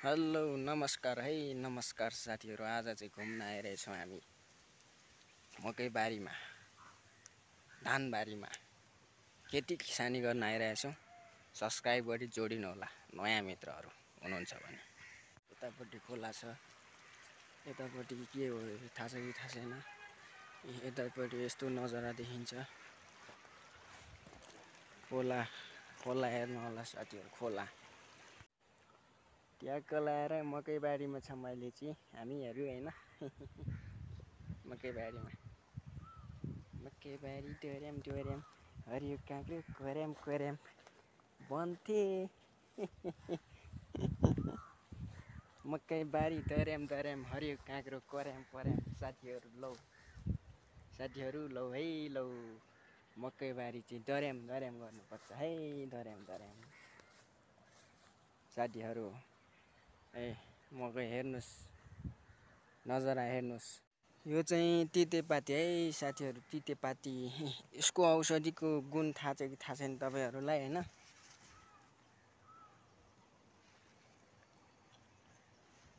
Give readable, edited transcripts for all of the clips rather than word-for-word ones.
Hello नमस्कार है नमस्कार साथीहरू। आज चाहिँ घुम्न आइरहेछौँ हामी मकैबारीमा, धानबारीमा खेती किसानी गर्न आइरहेछौँ। सब्सक्राइब गरी जोडिनु होला नयाँ मित्रहरू हुनुहुन्छ भने। यतापट्टि खोला छ, यतापट्टि के हो थाहा छ कि थाहा छैन। यतापट्टि यस्तो नजारा देखिन्छ। खोला खोला हेर्नु होला साथीहरू, खोला ट्याक्क लाएर मकैबारीमा छ मैले चाहिँ हामीहरू होइन। मकैबारीमा मकैबारी डोर्याम डोर्याम हरियो काँक्रो कोर्याम कोर्याम भन्थे। मकैबारी डोर्याम डोर्याम हरियो काँक्रो कोर्याम कोर्याम। साथीहरू लौ है लौ, मकैबारी चाहिँ डोर्याम डोर्याम गर्नुपर्छ है, डोर्याम डोर्याम। साथीहरू ए मकै हेर्नुहोस्, नजारा हेर्नुहोस्। यो चाहिँ तितेपाती है साथीहरू, तितेपाती। यसको औषधिको गुण थाहा छ कि थाहा छैन तपाईँहरूलाई होइन।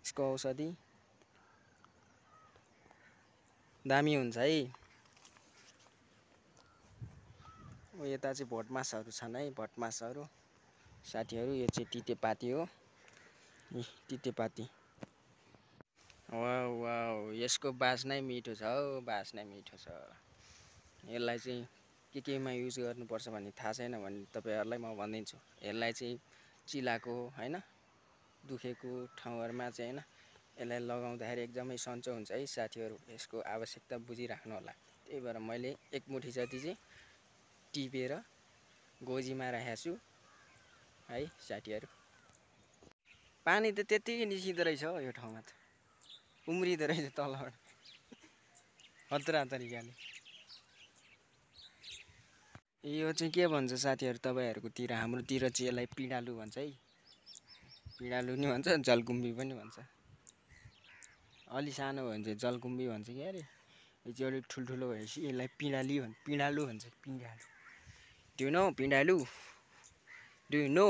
यसको औषधि दामी हुन्छ है। यता चाहिँ भटमासहरू छन् है, भटमासहरू साथीहरू। यो चाहिँ तितेपाती हो, तितेपाती। वाउ वाउ, यसको बास्नै मिठो छ हौ, बास्नै मिठो छ। यसलाई चाहिँ केमा युज गर्नुपर्छ भन्ने थाहा छैन भने तपाईँहरूलाई म भनिदिन्छु। यसलाई चाहिँ चिलाको होइन, दुखेको ठाउँहरूमा चाहिँ होइन, यसलाई लगाउँदाखेरि एकदमै सन्चो हुन्छ है साथीहरू। यसको आवश्यकता बुझिराख्नु होला। त्यही भएर मैले एक मुठी जति चाहिँ टिपेर गोजीमा राखेको छु है साथीहरू। पानी त त्यत्तिकै निस्किँदो रहेछ हो यो ठाउँमा, त उम्रिँदो रहेछ तलबाट खतरा तरिकाले। यो चाहिँ के भन्छ साथीहरू तपाईँहरूकोतिर? हाम्रोतिर चाहिँ यसलाई पिँडालु भन्छ है। पिँडालु नि भन्छ, जलकुम्बी पनि भन्छ। अलि सानो भयो भने चाहिँ जलकुम्बी भन्छ कि अरे। यो चाहिँ अलिक ठुल्ठुलो भएपछि यसलाई पिँडालु भन्छ। पिँडालु, do you know पिँडालु, do you know.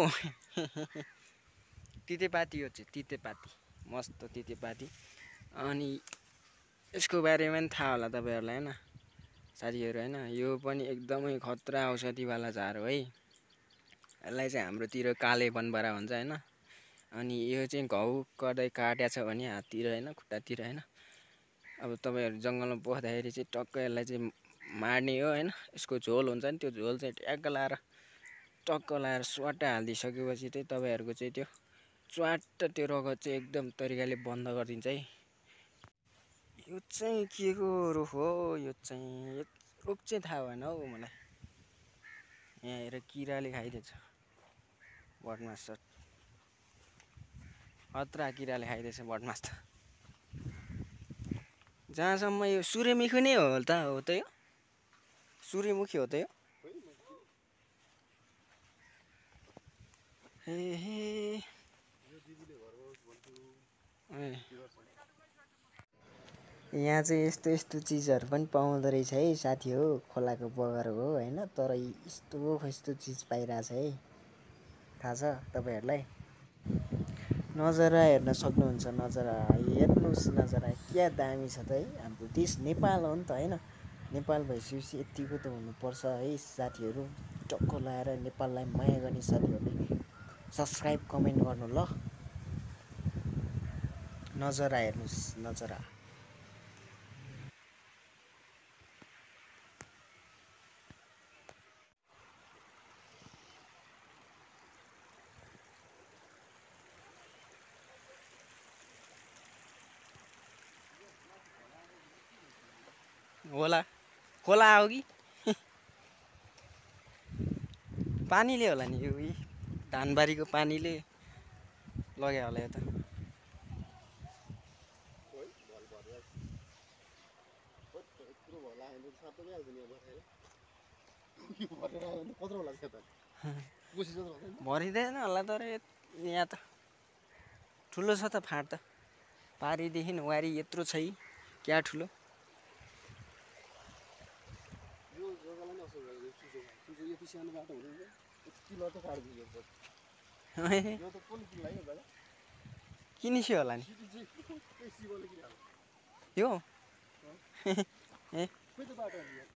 तितेपाती हो चाहिँ तितेपाती, मस्त तितेपाती। अनि यसको बारेमा पनि थाहा होला तपाईँहरूलाई होइन साथीहरू होइन। यो पनि एकदमै खतरा औषधिवाला झार हो है। यसलाई चाहिँ हाम्रोतिर काले बनबरा भन्छ होइन। अनि यो चाहिँ घाउ कतै काटेको छ भने हाततिर होइन, खुट्टातिर होइन, अब तपाईँहरू जङ्गलमा पस्दाखेरि चाहिँ टक्क यसलाई चाहिँ मार्ने हो होइन। यसको झोल हुन्छ नि, त्यो झोल चाहिँ ट्याक्क लाएर स्वाट्ट हालिदिइसकेपछि चाहिँ तपाईँहरूको चाहिँ त्यो च्वाट्ट त्यो रगत चाहिँ एकदम तरिकाले बन्द गरिदिन्छ है। यो चाहिँ के को रुख हो? यो चाहिँ रुख चाहिँ थाहा भएन हौ मलाई। यहाँ हेर किराले खाइदिएछ, भटमास छ, खतरा किराले खाइदिएछ भटमास त। जहाँसम्म यो सूर्यमुखी नै हो त, हो त यो सूर्यमुखी हो त यो। ए यहाँ चाहिँ यस्तो यस्तो चिजहरू पनि पाउँदो रहेछ है साथी हो। खोलाको बगर हो होइन, तर यस्तो चिज पाइरहेछ है। थाहा छ तपाईँहरूलाई? नजारा हेर्न सक्नुहुन्छ, नजारा हेर्नुहोस्, नजारा क्या दामी छ त है। हाम्रो देश नेपाल हो नि त होइन। नेपाल भइसकेपछि यतिको त हुनुपर्छ है साथीहरू। टक्क लाएर नेपाललाई माया गर्ने साथीहरूले सब्सक्राइब कमेन्ट गर्नु ल। नजारा हेर्नुहोस्, नजारा। होला खोला हो कि पानीले होला नि, यो धानबारीको पानीले लग्यो होला यता। भरिँदैन होला, तर यहाँ त ठुलो छ त फाँट त। पारीदेखि वारी यत्रो छै, क्या ठुलो। किनिस्यो होला नि यो ए